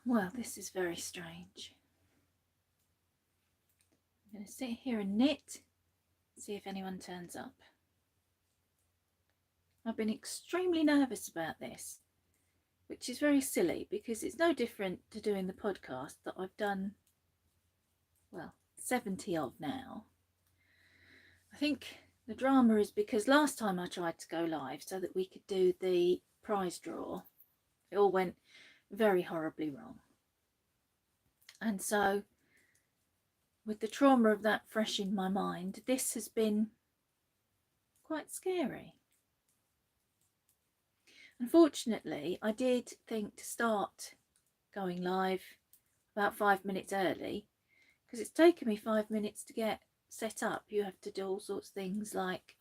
Well, this is very strange. I'm going to sit here and knit, see if anyone turns up. I've been extremely nervous about this, which is very silly because it's no different to doing the podcast that I've done, well, 70 of now. I think the drama is because last time I tried to go live so that we could do the prize draw, it all went very horribly wrong. And so, with the trauma of that fresh in my mind, this has been quite scary. Unfortunately, I did think to start going live about 5 minutes early because it's taken me 5 minutes to get set up. You have to do all sorts of things like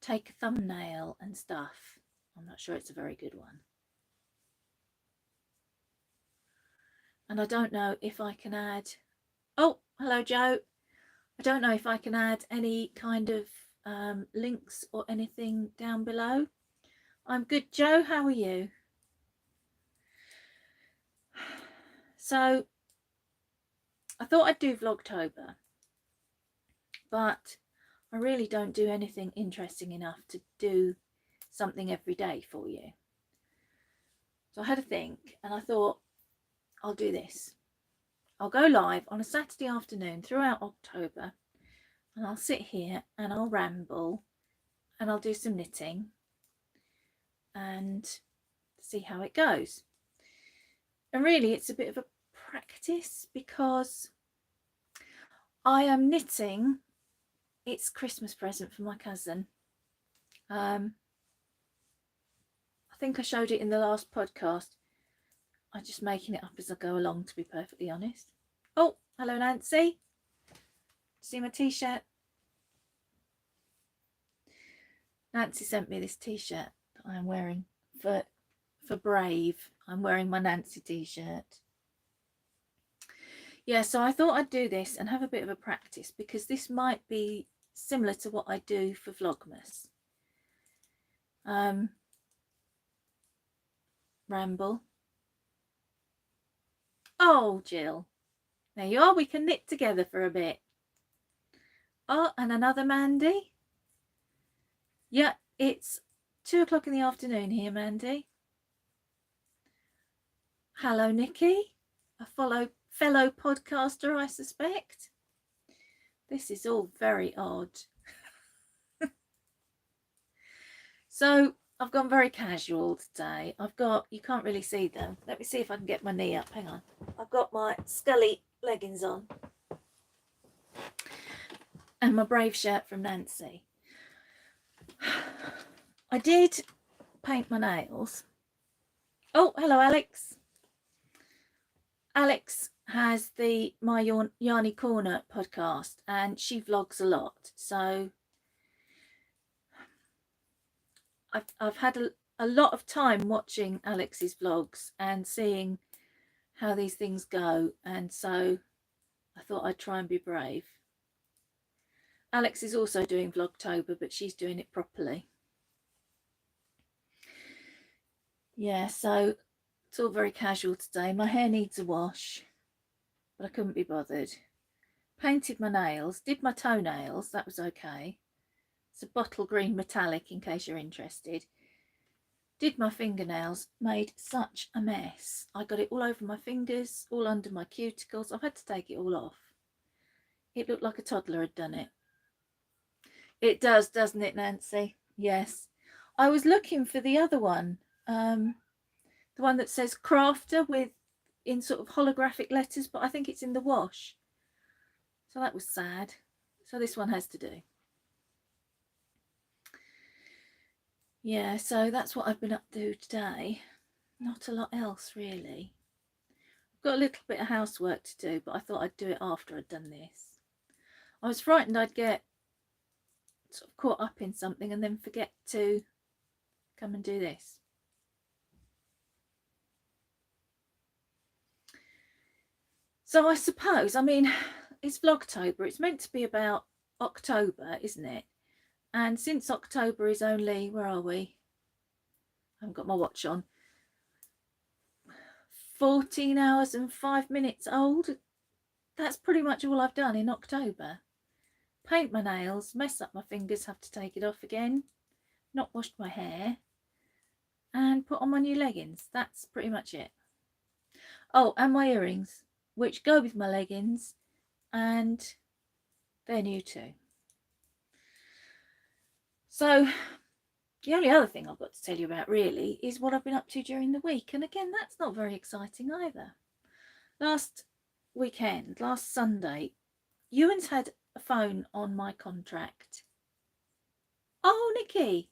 take a thumbnail and stuff. I'm not sure it's a very good one. And I don't know if I can add... Oh, hello, Joe. I don't know if I can add any kind of links or anything down below. I'm good, Joe. How are you? So, I thought I'd do Vlogtober, but I really don't do anything interesting enough to do something every day for you. So I had a think and I thought I'll do this. I'll go live on a Saturday afternoon throughout October and I'll sit here and I'll ramble and I'll do some knitting and see how it goes. And really it's a bit of a practice because I am knitting. It's a Christmas present for my cousin. I think I showed it in the last podcast. I'm just making it up as I go along, to be perfectly honest. Oh, hello, Nancy. See my t-shirt? Nancy sent me this t-shirt that I'm wearing for Brave. I'm wearing my Nancy t-shirt. Yeah, so I thought I'd do this and have a bit of a practice because this might be similar to what I do for Vlogmas. Ramble. Oh, Jill. There you are. We can knit together for a bit. Oh, and another Mandy. Yeah, it's 2 o'clock in the afternoon here, Mandy. Hello, Nikki. A fellow podcaster, I suspect. This is all very odd. So I've gone very casual today. I've got, you can't really see them. Let me see if I can get my knee up. Hang on. I've got my Scully leggings on. And my Brave shirt from Nancy. I did paint my nails. Oh, hello, Alex. Alex has the My Yarny Corner podcast and she vlogs a lot. So I've had a lot of time watching Alex's vlogs and seeing how these things go. And so I thought I'd try and be brave. Alex is also doing Vlogtober, but she's doing it properly. Yeah, so it's all very casual today. My hair needs a wash, but I couldn't be bothered. Painted my nails, did my toenails, that was okay. It's a bottle green metallic in case you're interested. Did my fingernails, made such a mess. I got it all over my fingers, all under my cuticles. I've had to take it all off. It looked like a toddler had done it. It does, doesn't it, Nancy? Yes. I was looking for the other one. The one that says crafter with in sort of holographic letters, but I think it's in the wash. So that was sad. So this one has to do. Yeah, so that's what I've been up to today. Not a lot else, really. I've got a little bit of housework to do, but I thought I'd do it after I'd done this. I was frightened I'd get sort of caught up in something and then forget to come and do this. So I suppose, I mean, it's Vlogtober. It's meant to be about October, isn't it? And since October is only, where are we? I haven't got my watch on. 14 hours and 5 minutes old. That's pretty much all I've done in October. Paint my nails, mess up my fingers, have to take it off again, not washed my hair, and put on my new leggings. That's pretty much it. Oh, and my earrings, which go with my leggings, and they're new too. So the only other thing I've got to tell you about really is what I've been up to during the week. And again, that's not very exciting either. Last weekend, last Sunday, Ewan's had a phone on my contract. Oh, Nikki.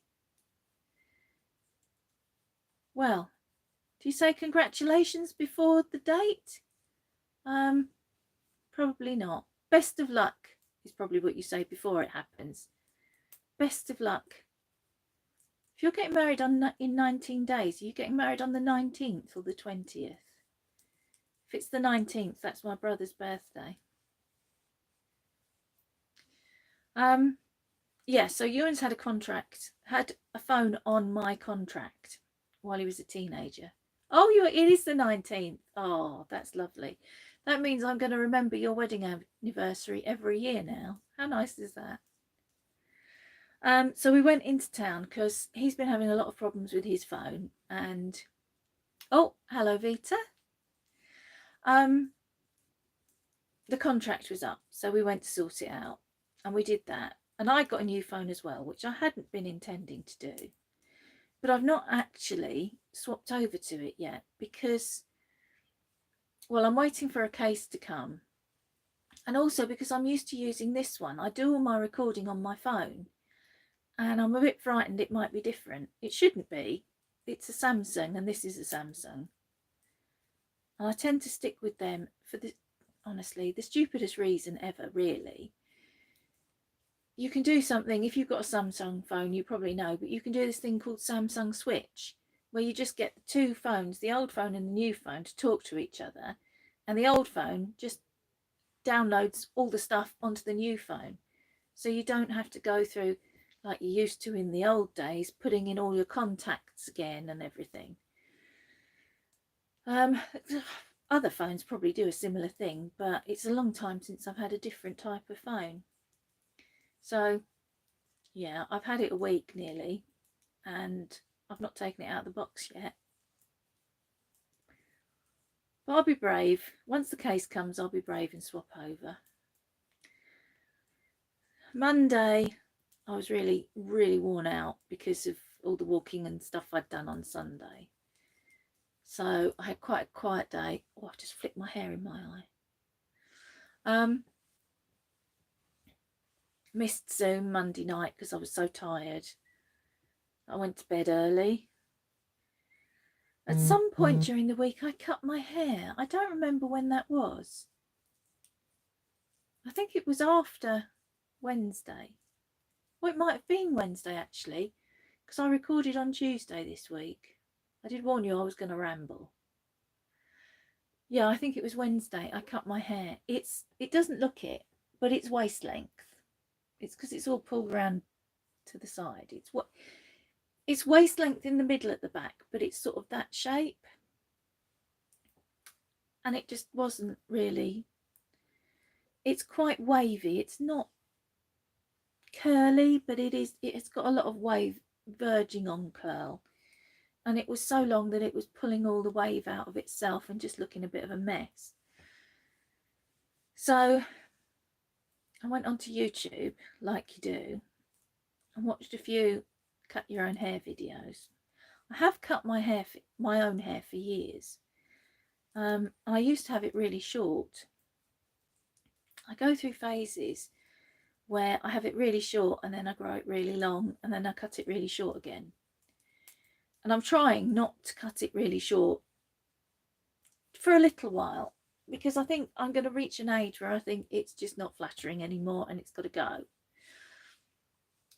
Well, do you say congratulations before the date? Probably not. Best of luck is probably what you say before it happens. Best of luck. If you're getting married in 19 days, are you getting married on the 19th or the 20th? If it's the 19th, that's my brother's birthday. Yeah, so Ewan's had a phone on my contract while he was a teenager. Oh, it is the 19th. Oh, that's lovely. That means I'm going to remember your wedding anniversary every year now. How nice is that? So we went into town because he's been having a lot of problems with his phone. And oh, hello, Vita. The contract was up, so we went to sort it out, and we did that. And I got a new phone as well, which I hadn't been intending to do, but I've not actually swapped over to it yet because, well, I'm waiting for a case to come, and also because I'm used to using this one. I do all my recording on my phone, and I'm a bit frightened it might be different. It shouldn't be. It's a Samsung, and this is a Samsung, and I tend to stick with them for the, honestly, the stupidest reason ever, really. You can do something, if you've got a Samsung phone, you probably know, but you can do this thing called Samsung Switch, where you just get the two phones, the old phone and the new phone, to talk to each other, and the old phone just downloads all the stuff onto the new phone, so you don't have to go through, like you used to in the old days, putting in all your contacts again and everything. Other phones probably do a similar thing, but it's a long time since I've had a different type of phone. So yeah, I've had it a week nearly, and I've not taken it out of the box yet. But I'll be brave. Once the case comes, I'll be brave and swap over. Monday, I was really, really worn out because of all the walking and stuff I'd done on Sunday. So I had quite a quiet day. Oh, I just flicked my hair in my eye. Missed Zoom Monday night because I was so tired. I went to bed early. At some point during the week, I cut my hair. I don't remember when that was. I think it was after Wednesday. Well, it might have been Wednesday, actually, because I recorded on Tuesday this week. I did warn you I was going to ramble. Yeah, I think it was Wednesday I cut my hair. It doesn't look it, but it's waist length. It's because it's all pulled around to the side. It's waist length in the middle at the back, but it's sort of that shape. And it just wasn't really, it's quite wavy. It's not curly, but it's got a lot of wave verging on curl. And it was so long that it was pulling all the wave out of itself and just looking a bit of a mess. So I went onto YouTube, like you do, and watched a few cut your own hair videos. I have cut my own hair for years. I used to have it really short. I go through phases where I have it really short and then I grow it really long and then I cut it really short again. And I'm trying not to cut it really short for a little while, because I think I'm going to reach an age where I think it's just not flattering anymore and it's got to go.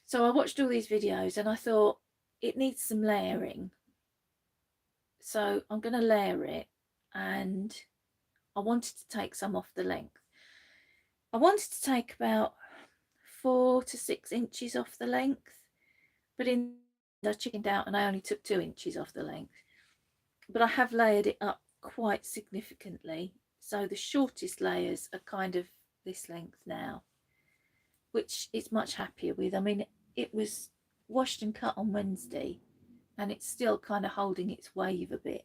So I watched all these videos and I thought it needs some layering. So I'm going to layer it, and I wanted to take some off the length. I wanted to take about 4 to 6 inches off the length, but I chickened out and I only took 2 inches off the length. But I have layered it up quite significantly. So the shortest layers are kind of this length now, which it's much happier with. I mean, it was washed and cut on Wednesday and it's still kind of holding its wave a bit.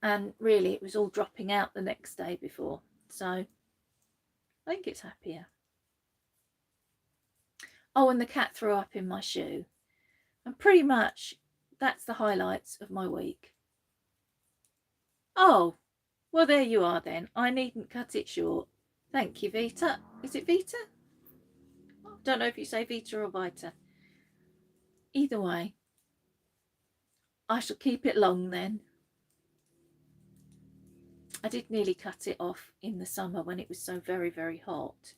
And really, it was all dropping out the next day before. So I think it's happier. Oh, and the cat threw up in my shoe. And pretty much that's the highlights of my week. Oh, well, there you are then. I needn't cut it short. Thank you, Vita. Is it Vita? I don't know if you say Vita or Vita. Either way, I shall keep it long then. I did nearly cut it off in the summer when it was so very, very hot.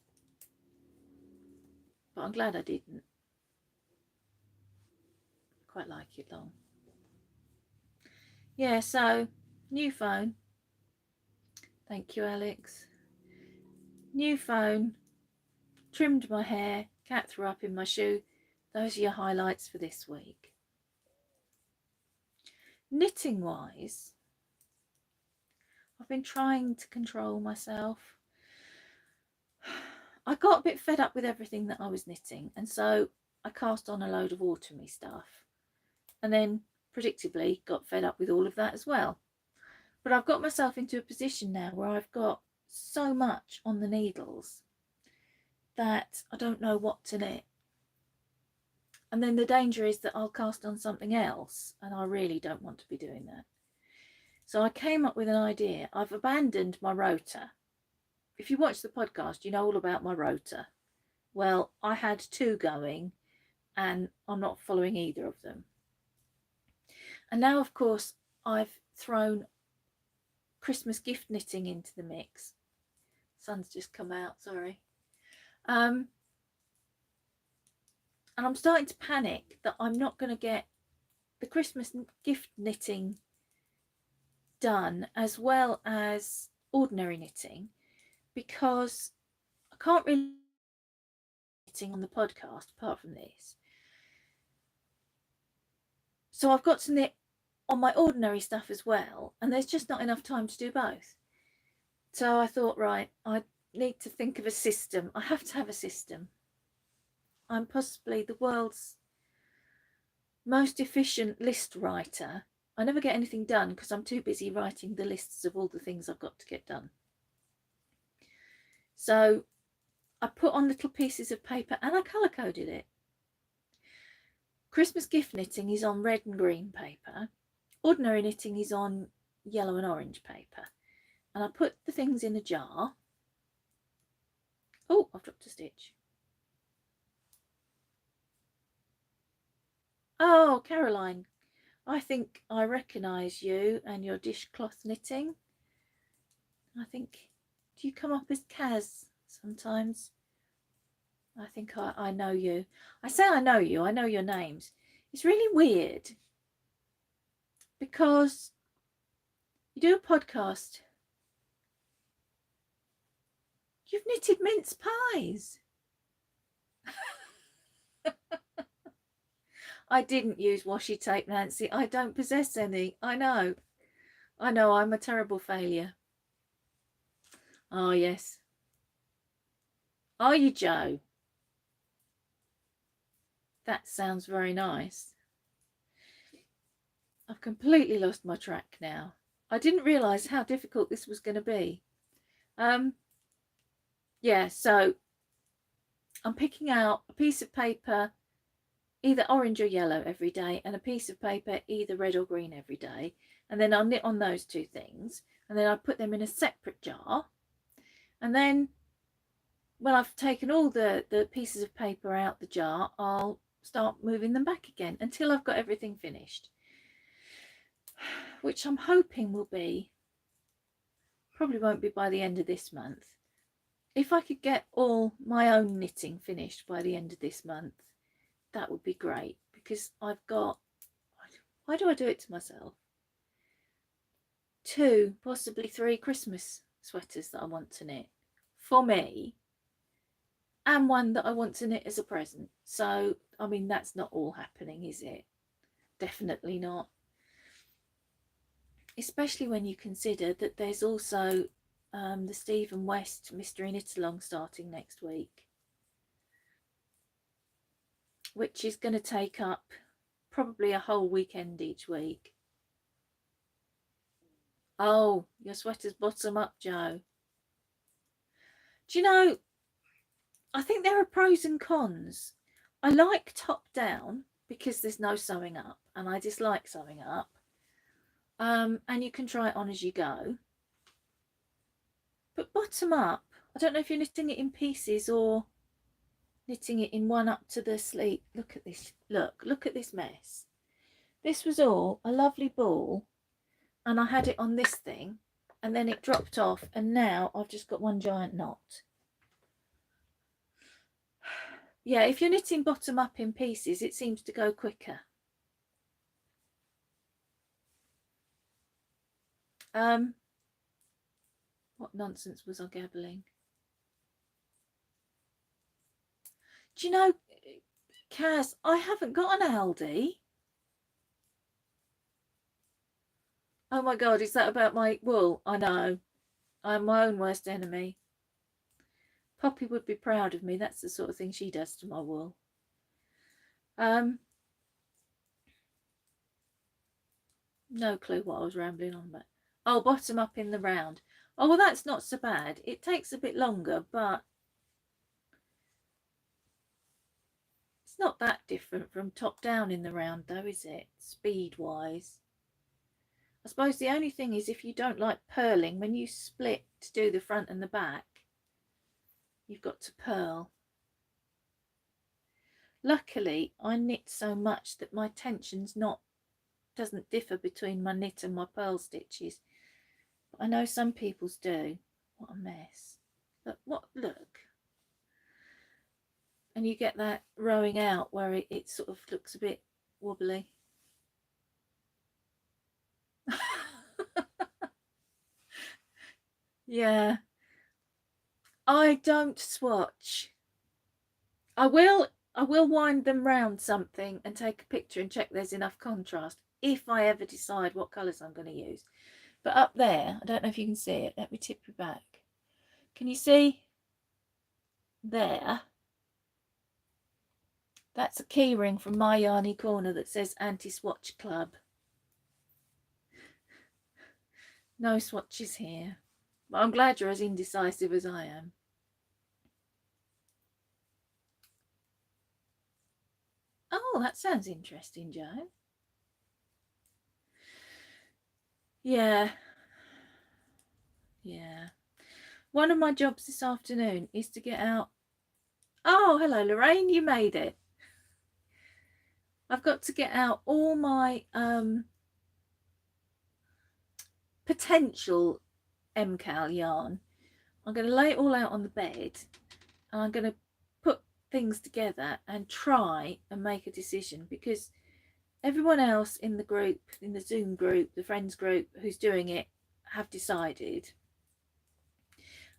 But I'm glad I didn't. Quite like it long. Yeah, so new phone. Thank you, Alex. New phone. Trimmed my hair. Cat threw up in my shoe. Those are your highlights for this week. Knitting wise, I've been trying to control myself. I got a bit fed up with everything that I was knitting, and so I cast on a load of autumny stuff, and then predictably got fed up with all of that as well. But I've got myself into a position now where I've got so much on the needles that I don't know what to knit. And then the danger is that I'll cast on something else, and I really don't want to be doing that. So I came up with an idea. I've abandoned my rota. If you watch the podcast, you know all about my rota. Well, I had 2 going, and I'm not following either of them. And now, of course, I've thrown Christmas gift knitting into the mix. Sun's just come out, sorry. And I'm starting to panic that I'm not going to get the Christmas gift knitting done as well as ordinary knitting, because I can't really knitting on the podcast apart from this. So I've got to knit on my ordinary stuff as well, and there's just not enough time to do both. So I thought, right, I need to think of a system. I have to have a system. I'm possibly the world's most efficient list writer. I never get anything done because I'm too busy writing the lists of all the things I've got to get done. So I put on little pieces of paper and I colour coded it. Christmas gift knitting is on red and green paper. Ordinary knitting is on yellow and orange paper. And I put the things in a jar. Oh, I've dropped a stitch. Oh, Caroline, I think I recognise you and your dishcloth knitting. I think, do you come up as Kaz sometimes? I think I know you. I say I know you, I know your names. It's really weird because you do a podcast. You've knitted mince pies. I didn't use washi tape, Nancy. I don't possess any. I know, I'm a terrible failure. Oh, yes. Are you, Joe? That sounds very nice. I've completely lost my track now. I didn't realise how difficult this was going to be. Yeah, so I'm picking out a piece of paper, either orange or yellow every day, and a piece of paper, either red or green every day. And then I'll knit on those 2 things. And then I'll put them in a separate jar. And then when I've taken all the pieces of paper out the jar, I'll start moving them back again until I've got everything finished. Which I'm hoping will be, probably won't be by the end of this month. If I could get all my own knitting finished by the end of this month, that would be great, because I've got, why do I do it to myself? 2, possibly 3 Christmas sweaters that I want to knit for me, and one that I want to knit as a present. So, I mean, that's not all happening, is it? Definitely not. especially when you consider that there's also the Stephen West Mystery Knit Along starting next week, which is going to take up probably a whole weekend each week. Oh, your sweater's bottom up, Joe. Do you know, I think there are pros and cons. I like top down because there's no sewing up, and I dislike sewing up. And you can try it on as you go. But bottom up, I don't know if you're knitting it in pieces or knitting it in one up to the sleeve. Look at this. Look at this mess. This was all a lovely ball, and I had it on this thing, and then it dropped off, and now I've just got one giant knot. Yeah, if you're knitting bottom up in pieces, it seems to go quicker. What nonsense was I gabbling? Do you know, Kaz, I haven't got an Aldi. Oh my God, is that about my wool? I know. I'm my own worst enemy. Poppy would be proud of me. That's the sort of thing she does to my wool. No clue what I was rambling on about. Oh, bottom up in the round. Oh, well, that's not so bad. It takes a bit longer, but it's not that different from top down in the round, though, is it? Speed-wise. I suppose the only thing is if you don't like purling, when you split to do the front and the back, you've got to purl. Luckily, I knit so much that my tension's doesn't differ between my knit and my purl stitches. But I know some people's do. What a mess. Look. And you get that rowing out where it sort of looks a bit wobbly. Yeah. I don't swatch. I will wind them round something and take a picture and check there's enough contrast if I ever decide what colours I'm going to use. But up there, I don't know if you can see it. Let me tip you back. Can you see there? That's a keyring from My Yarny Corner that says Anti-Swatch Club. No swatches here. But I'm glad you're as indecisive as I am. Oh, that sounds interesting, Joe. Yeah. One of my jobs this afternoon is to get out. Oh, hello, Lorraine. You made it. I've got to get out all my potential MCAL yarn. I'm going to lay it all out on the bed, and I'm going to put things together and try and make a decision, because everyone else in the group, in the Zoom group, the friends group who's doing it, have decided.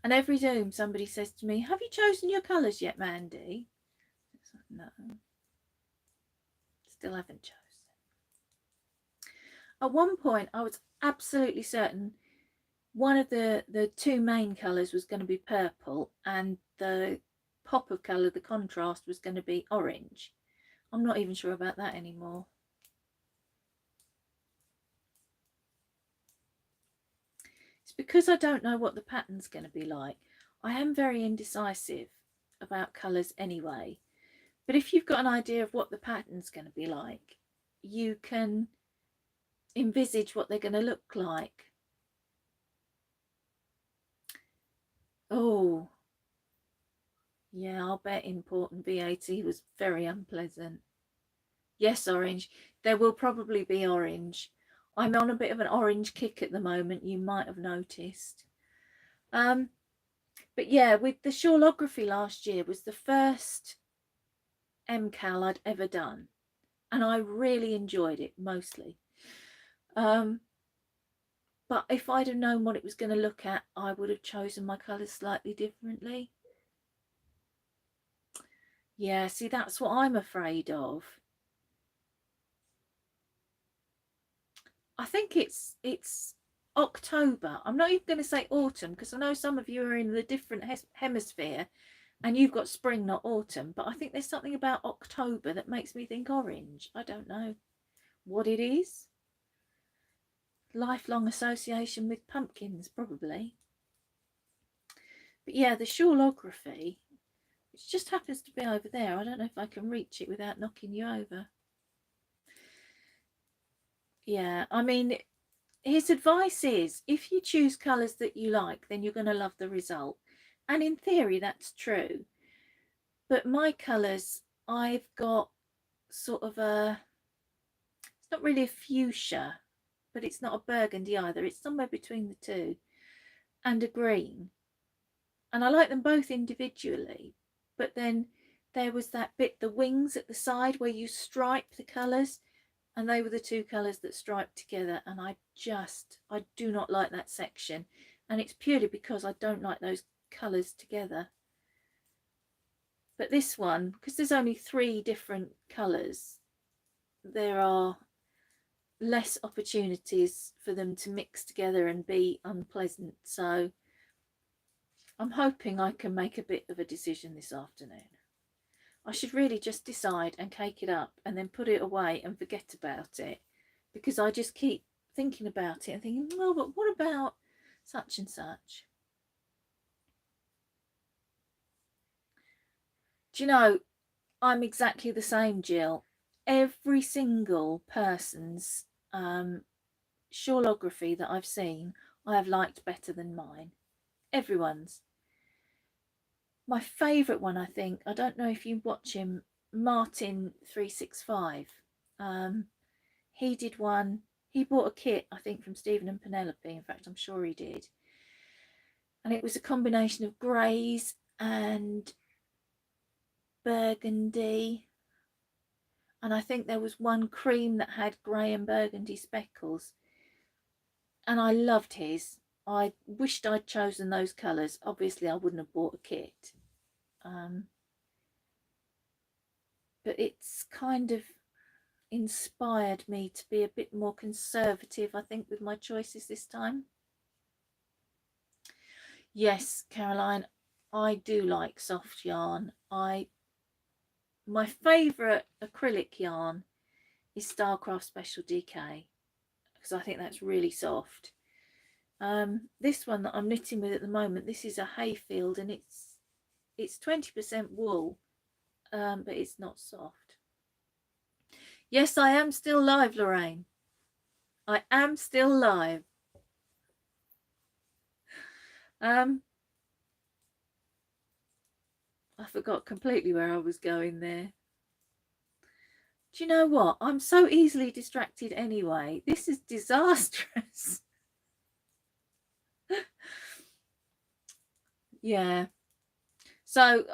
And every Zoom somebody says to me, have you chosen your colours yet, Mandy? It's like, no, still haven't chosen. At one point I was absolutely certain one of the two main colours was going to be purple, and the pop of colour, the contrast, was going to be orange. I'm not even sure about that anymore. It's because I don't know what the pattern's going to be like. I am very indecisive about colours anyway. But if you've got an idea of what the pattern's going to be like, you can envisage what they're going to look like. Oh, yeah, I'll bet important VAT was very unpleasant. Yes, orange. There will probably be orange. I'm on a bit of an orange kick at the moment, you might have noticed. But yeah, with the Shawlography last year was the first MCAL I'd ever done, and I really enjoyed it mostly. But if I'd have known what it was going to look at, I would have chosen my colours slightly differently. Yeah, see, that's what I'm afraid of. I think it's October. I'm not even going to say autumn because I know some of you are in the different hemisphere and you've got spring, not autumn. But I think there's something about October that makes me think orange. I don't know what it is. Lifelong association with pumpkins, probably. But yeah, the shawlography, which just happens to be over there. I don't know if I can reach it without knocking you over. Yeah, I mean, his advice is if you choose colours that you like, then you're going to love the result. And in theory, that's true. But my colours, I've got sort of it's not really a fuchsia, but it's not a burgundy either. It's somewhere between the two, and a green. And I like them both individually. But then there was that bit, the wings at the side where you stripe the colours, and they were the two colours that striped together, and I do not like that section, and it's purely because I don't like those colours together. But this one, because there's only 3 different colours, there are less opportunities for them to mix together and be unpleasant. So I'm hoping I can make a bit of a decision this afternoon. I should really just decide and cake it up and then put it away and forget about it, because I just keep thinking about it and thinking, well, but what about such and such? Do you know, I'm exactly the same, Jill. Every single person's shawlography that I've seen, I have liked better than mine. Everyone's. My favourite one, I think, I don't know if you watch him, Martin 365. He did one. He bought a kit, I think, from Stephen and Penelope. In fact, I'm sure he did. And it was a combination of greys and burgundy. And I think there was one cream that had grey and burgundy speckles. And I loved his. I wished I'd chosen those colours. Obviously, I wouldn't have bought a kit. But it's kind of inspired me to be a bit more conservative, I think, with my choices this time. Yes, Caroline, I do like soft yarn. My favourite acrylic yarn is Starcraft Special DK, because I think that's really soft. This one that I'm knitting with at the moment, this is a Hayfield, and it's 20% wool, but it's not soft. Yes, I am still live, Lorraine. I am still live. I forgot completely where I was going there. Do you know what? I'm so easily distracted anyway. This is disastrous. Yeah. So,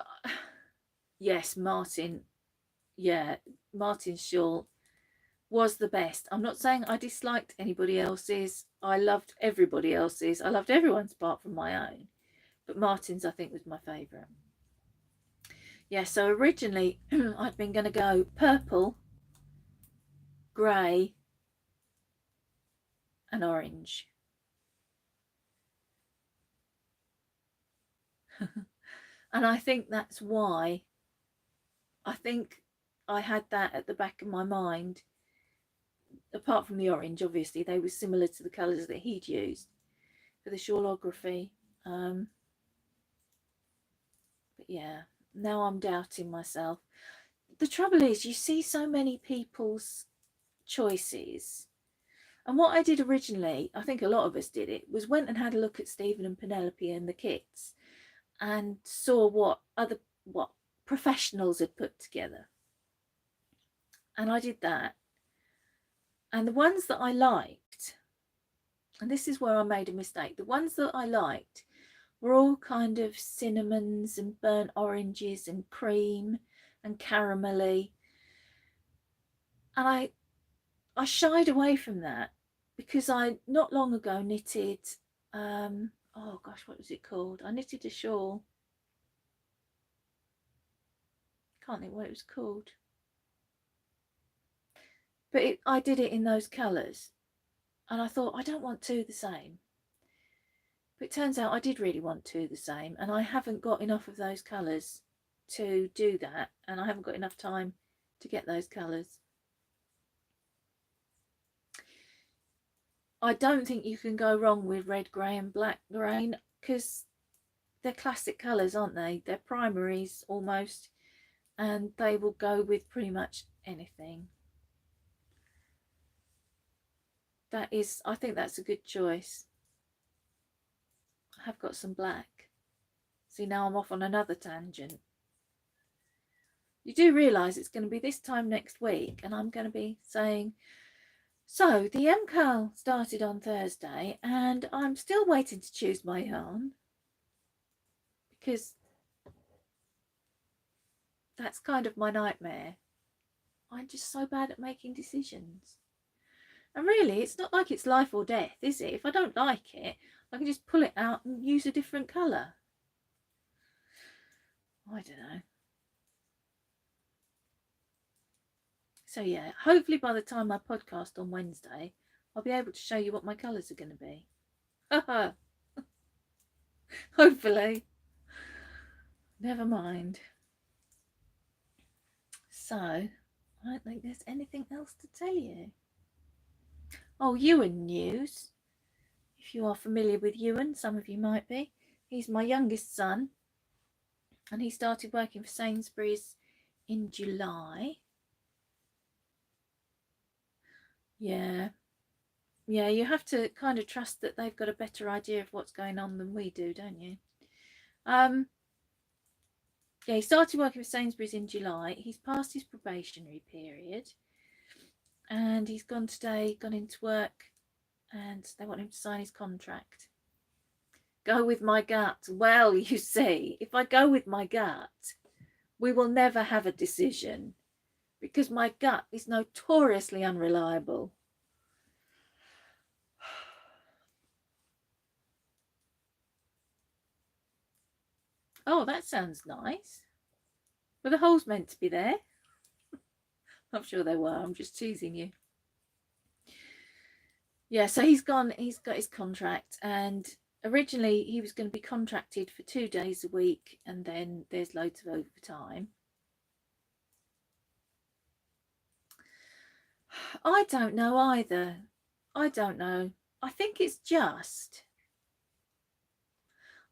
yes, Martin. Yeah, Martin's shawl was the best. I'm not saying I disliked anybody else's. I loved everybody else's. I loved everyone's apart from my own. But Martin's, I think, was my favourite. Yeah, so originally I'd been going to go purple, grey and orange. And I think that's why I think I had that at the back of my mind. Apart from the orange, obviously, they were similar to the colours that he'd used for the shawlography. But yeah, now I'm doubting myself. The trouble is, you see so many people's choices. And what I did originally, I think a lot of us did it, was went and had a look at Stephen and Penelope and the kits and saw what professionals had put together. And I did that. And the ones that I liked, and this is where I made a mistake, the ones that I liked were all kind of cinnamons and burnt oranges and cream and caramelly. And I shied away from that because I not long ago knitted, oh gosh, what was it called? I knitted a shawl. Can't think what it was called. But I did it in those colours. And I thought, I don't want two the same. But it turns out I did really want two the same, and I haven't got enough of those colours to do that, and I haven't got enough time to get those colours. I don't think you can go wrong with red, grey and black grain, because they're classic colours, aren't they? They're primaries almost, and they will go with pretty much anything. That is, I think that's a good choice. I have got some black. See, now I'm off on another tangent. You do realise it's going to be this time next week, and I'm going to be saying, so the MCAL started on Thursday, and I'm still waiting to choose my yarn, because that's kind of my nightmare. I'm just so bad at making decisions. And really, it's not like it's life or death, is it? If I don't like it, I can just pull it out and use a different colour. I don't know. So yeah, hopefully by the time I podcast on Wednesday, I'll be able to show you what my colours are going to be. Hopefully. Never mind. So, I don't think there's anything else to tell you. Oh, Ewan news. If you are familiar with Ewan, some of you might be. He's my youngest son, and he started working for Sainsbury's in July. Yeah, you have to kind of trust that they've got a better idea of what's going on than we do, don't you? Yeah, he started working for Sainsbury's in July. He's passed his probationary period, and he's gone into work, and they want him to sign his contract. Go with my gut. Well, you see, if I go with my gut, we will never have a decision, because my gut is notoriously unreliable. Oh, that sounds nice. Were the holes meant to be there? I'm sure they were. I'm just teasing you. Yeah, so he's got his contract, and originally he was going to be contracted for 2 days a week, and then there's loads of overtime. I don't know either. I don't know. I think it's just,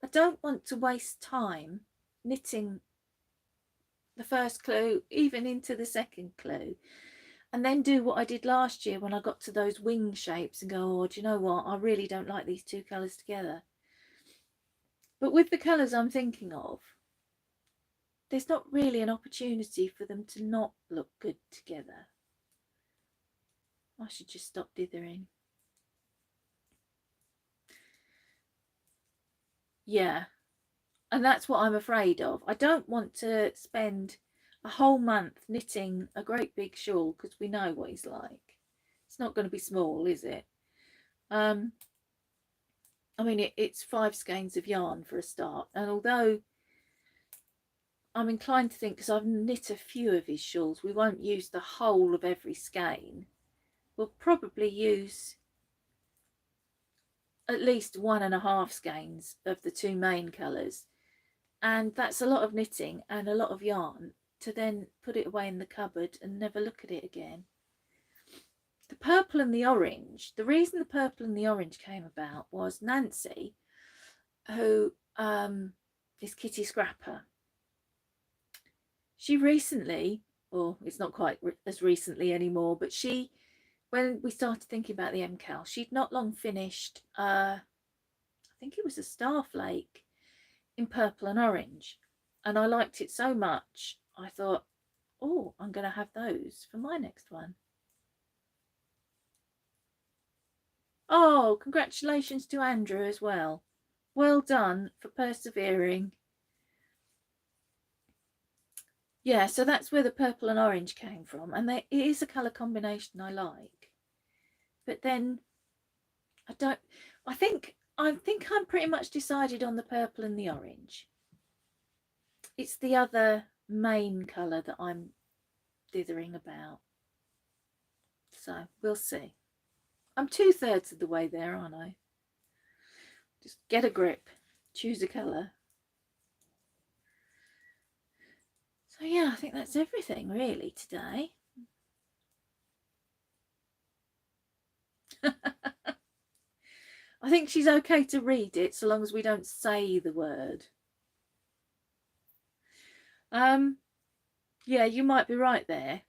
I don't want to waste time knitting the first clue, even into the second clue, and then do what I did last year when I got to those wing shapes and go, oh, do you know what? I really don't like these two colours together. But with the colours I'm thinking of, there's not really an opportunity for them to not look good together. I should just stop dithering. Yeah, and that's what I'm afraid of. I don't want to spend a whole month knitting a great big shawl, because we know what he's like. It's not going to be small, is it? I mean, it's 5 skeins of yarn for a start, and although I'm inclined to think, because I've knit a few of his shawls, we won't use the whole of every skein. We'll probably use at least 1.5 skeins of the 2 main colours, and that's a lot of knitting and a lot of yarn to then put it away in the cupboard and never look at it again. The purple and the orange, the reason the purple and the orange came about was Nancy, who is Kitty Scrapper. She recently, or it's not quite as recently anymore, but she, when we started thinking about the MCAL, she'd not long finished, I think it was a Starflake in purple and orange, and I liked it so much I thought, oh, I'm going to have those for my next one. Oh, congratulations to Andrew as well. Well done for persevering. Yeah, so that's where the purple and orange came from, and it is a colour combination I like. But then I think I'm pretty much decided on the purple and the orange. It's the other main colour that I'm dithering about. So we'll see. I'm 2/3 of the way there, aren't I? Just get a grip, choose a colour. So yeah, I think that's everything really today. I think she's okay to read it so long as we don't say the word. Yeah, you might be right there,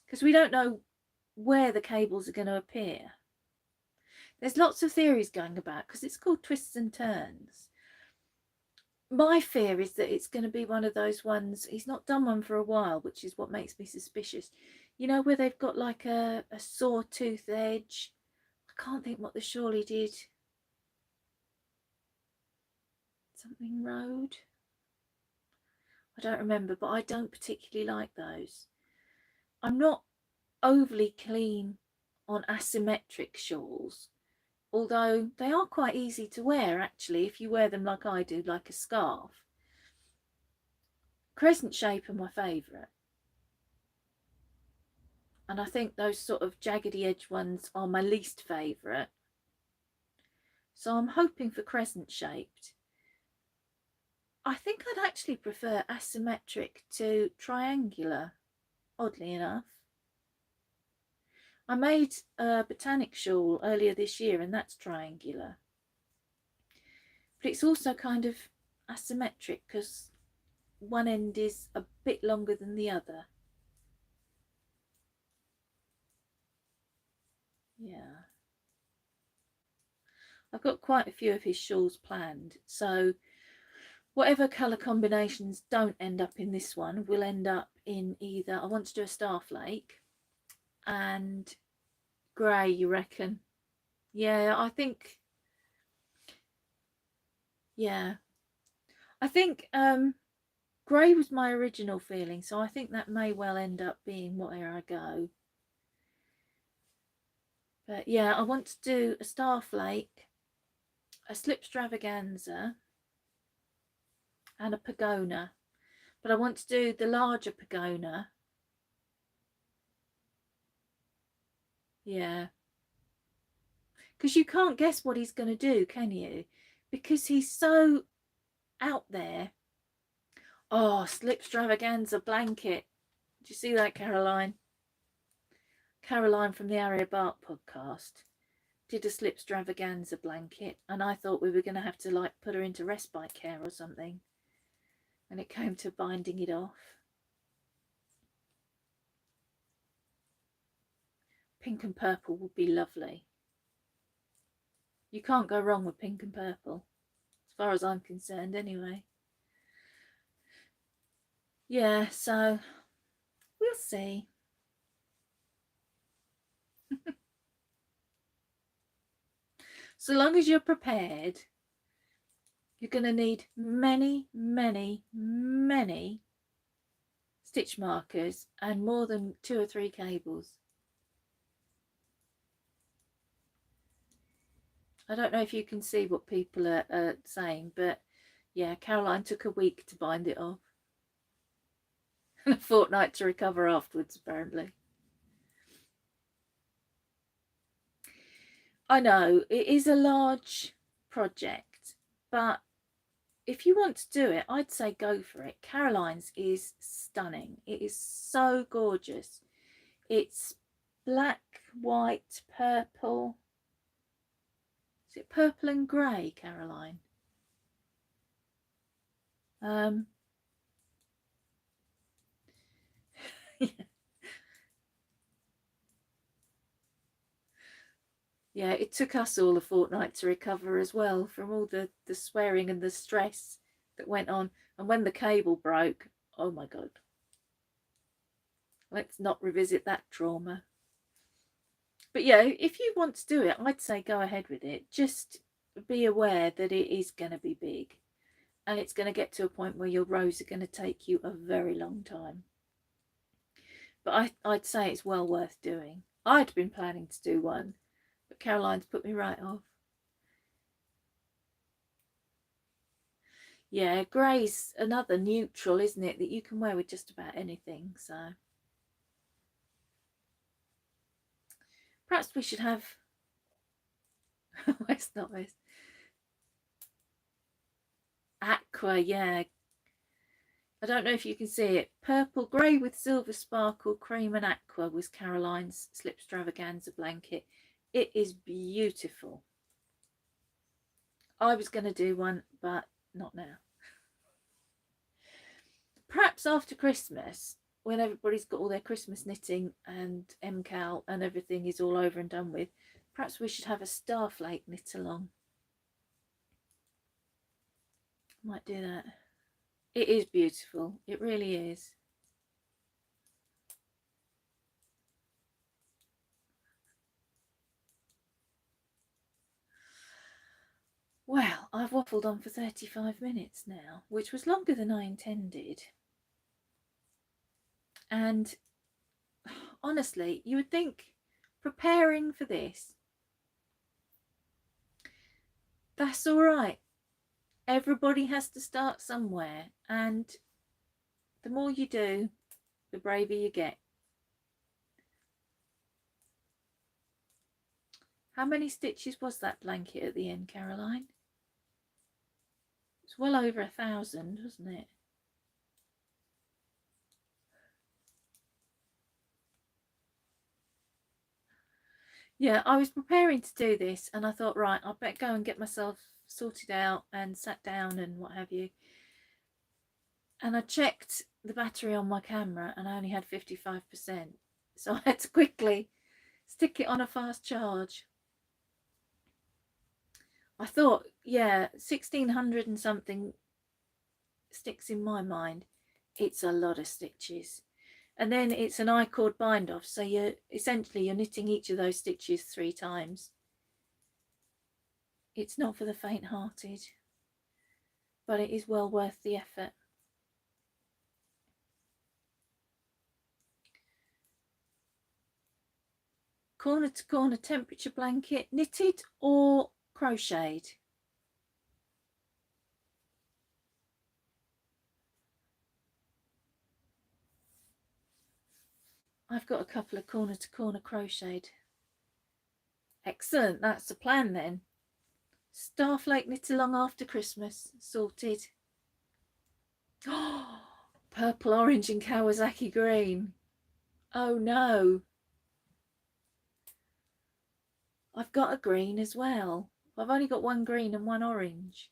because we don't know where the cables are going to appear. There's lots of theories going about because it's called Twists and Turns. My fear is that it's going to be one of those ones, he's not done one for a while, which is what makes me suspicious. You know, where they've got like a sawtooth edge. I can't think what the shawl he did. Something road. I don't remember, but I don't particularly like those. I'm not overly keen on asymmetric shawls, although they are quite easy to wear actually if you wear them like I do, like a scarf. Crescent shape are my favourite, and I think those sort of jaggedy edge ones are my least favourite, so I'm hoping for crescent shaped. I think I'd actually prefer asymmetric to triangular, oddly enough. I made a botanic shawl earlier this year and that's triangular, but it's also kind of asymmetric because one end is a bit longer than the other. Yeah, I've got quite a few of his shawls planned, so whatever colour combinations don't end up in this one will end up in either, I want to do a starflake and grey, you reckon? Yeah, I think, yeah, I think grey was my original feeling, so I think that may well end up being where I go. But yeah, I want to do a starflake, a slipstravaganza and a pagona, but I want to do the larger pagona. Yeah, because you can't guess what he's going to do, can you? Because he's so out there. Oh, slipstravaganza blanket. Did you see that, Caroline? Caroline from the Aria Bark podcast did a slipstravaganza blanket, and I thought we were going to have to like put her into respite care or something, and it came to binding it off. Pink and purple would be lovely. You can't go wrong with pink and purple, as far as I'm concerned anyway. Yeah, so we'll see. So long as you're prepared, you're going to need many, many, many stitch markers and more than 2 or 3 cables. I don't know if you can see what people are saying, but yeah, Caroline took a week to bind it off and a fortnight to recover afterwards, apparently. I know it is a large project, but if you want to do it, I'd say go for it. Caroline's is stunning. It is so gorgeous. It's black, white, purple. Is it purple and grey, Caroline? Yeah, it took us all a fortnight to recover as well from all the swearing and the stress that went on. And when the cable broke, oh my God. Let's not revisit that trauma. But yeah, if you want to do it, I'd say go ahead with it. Just be aware that it is going to be big. And it's going to get to a point where your rows are going to take you a very long time. But I'd say it's well worth doing. I'd been planning to do one, but Caroline's put me right off. Yeah, grey's another neutral, isn't it, that you can wear with just about anything. So Perhaps we should have West not West. Aqua, yeah. I don't know if you can see it. Purple, grey with silver sparkle, cream and aqua was Caroline's slip extravaganza blanket. It is beautiful. I was going to do one, but not now. Perhaps after Christmas, when everybody's got all their Christmas knitting and MCAL and everything is all over and done with, perhaps we should have a Starflake knit along. Might do that. It is beautiful. It really is. Well, I've waffled on for 35 minutes now, which was longer than I intended. And honestly, you would think preparing for this, that's all right. Everybody has to start somewhere, and the more you do, the braver you get. How many stitches was that blanket at the end, Caroline? It's well over 1,000, wasn't it? Yeah, I was preparing to do this and I thought, right, I better go and get myself sorted out and sat down and what have you. And I checked the battery on my camera and I only had 55%. So I had to quickly stick it on a fast charge. I thought, yeah, 1,600 and something sticks in my mind. It's a lot of stitches. And then it's an I-cord bind off, so you're knitting each of those stitches 3 times. It's not for the faint-hearted, but it is well worth the effort. Corner to corner temperature blanket, knitted or crocheted? I've got a couple of corner to corner crocheted. Excellent, that's the plan then. Starflake knit along after Christmas, sorted. Oh, purple, orange and Kawasaki green. Oh no. I've got a green as well. I've only got one green and one orange.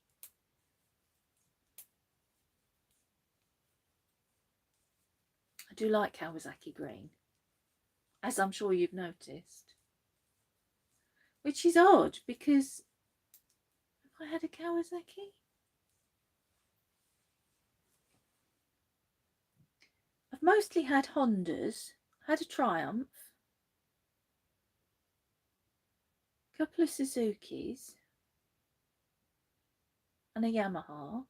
I do like Kawasaki green, as I'm sure you've noticed. Which is odd because have I had a Kawasaki? I've mostly had Hondas, had a Triumph, a couple of Suzukis and a Yamaha.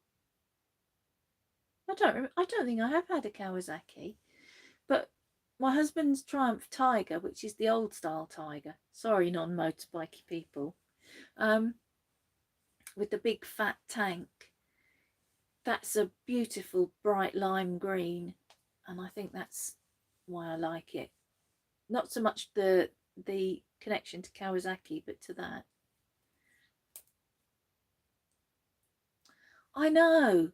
I don't think I have had a Kawasaki, but my husband's Triumph Tiger, which is the old style Tiger, sorry non-motorbikey people, with the big fat tank, that's a beautiful bright lime green, and I think that's why I like it. Not so much the connection to Kawasaki, but to that. I know.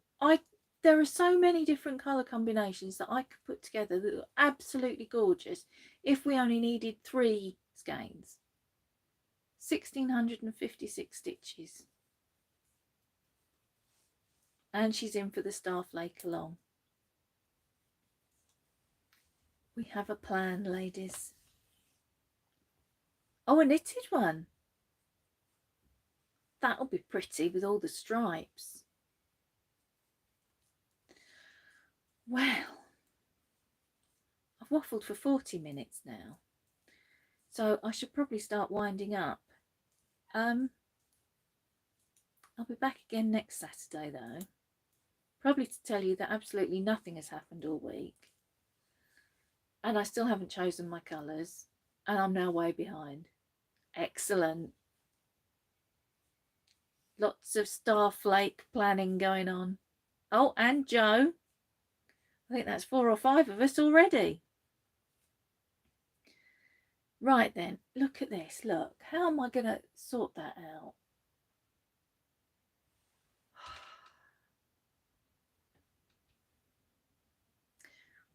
There are so many different colour combinations that I could put together that are absolutely gorgeous if we only needed 3 skeins. 1,656 stitches. And she's in for the Starflake along. We have a plan, ladies. Oh, a knitted one. That'll be pretty with all the stripes. Well, I've waffled for 40 minutes now, so I should probably start winding up. I'll be back again next Saturday though, probably to tell you that absolutely nothing has happened all week, and I still haven't chosen my colours, and I'm now way behind. Excellent. Lots of Starflake planning going on. Oh, and Joe. I think that's 4 or 5 of us already. Right then, look at this. Look, how am I going to sort that out?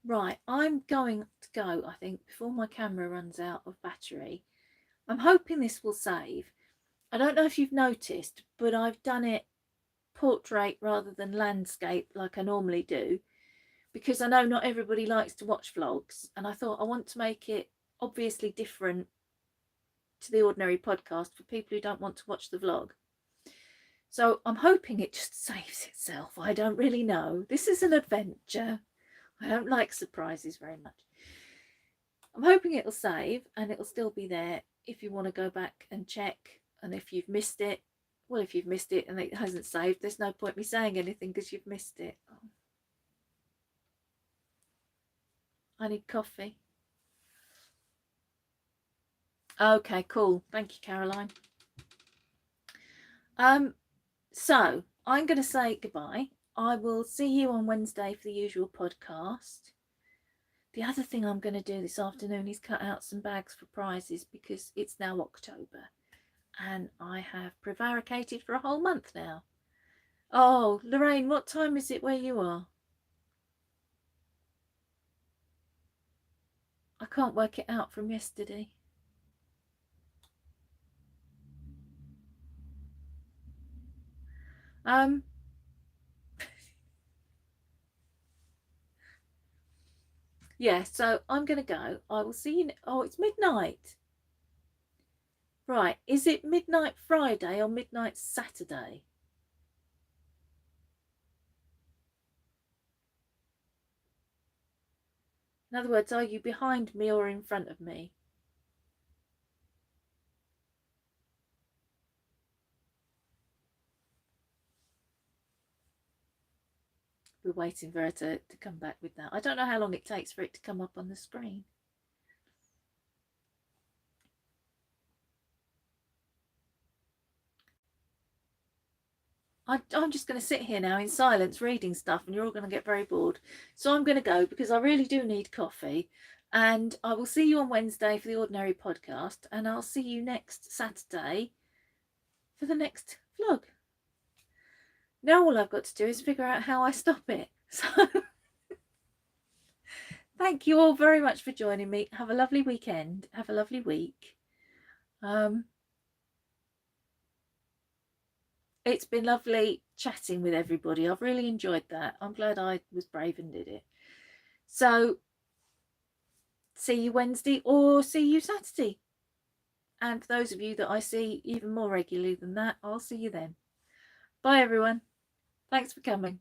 Right, I'm going to go, I think, before my camera runs out of battery. I'm hoping this will save. I don't know if you've noticed, but I've done it portrait rather than landscape like I normally do, because I know not everybody likes to watch vlogs, and I thought I want to make it obviously different to the ordinary podcast for people who don't want to watch the vlog. So I'm hoping it just saves itself. I don't really know. This is an adventure. I don't like surprises very much. I'm hoping it'll save and it'll still be there if you want to go back and check. And if you've missed it, well, if you've missed it and it hasn't saved, there's no point me saying anything because you've missed it. Oh. I need coffee. Okay, cool. Thank you, Caroline. So I'm going to say goodbye. I will see you on Wednesday for the usual podcast. The other thing I'm going to do this afternoon is cut out some bags for prizes because it's now October and I have prevaricated for a whole month now. Oh, Lorraine, what time is it where you are? I can't work it out from yesterday. Yeah, so I'm going to go. I will see you. Oh, it's midnight. Right, is it midnight Friday or midnight Saturday? In other words, are you behind me or in front of me? We're waiting for her to come back with that. I don't know how long it takes for it to come up on the screen. I'm just going to sit here now in silence reading stuff and you're all going to get very bored. So I'm going to go because I really do need coffee. And I will see you on Wednesday for the ordinary podcast. And I'll see you next Saturday for the next vlog. Now all I've got to do is figure out how I stop it. So thank you all very much for joining me. Have a lovely weekend. Have a lovely week. It's been lovely chatting with everybody. I've really enjoyed that. I'm glad I was brave and did it. So see you Wednesday or see you Saturday. And for those of you that I see even more regularly than that, I'll see you then. Bye everyone. Thanks for coming.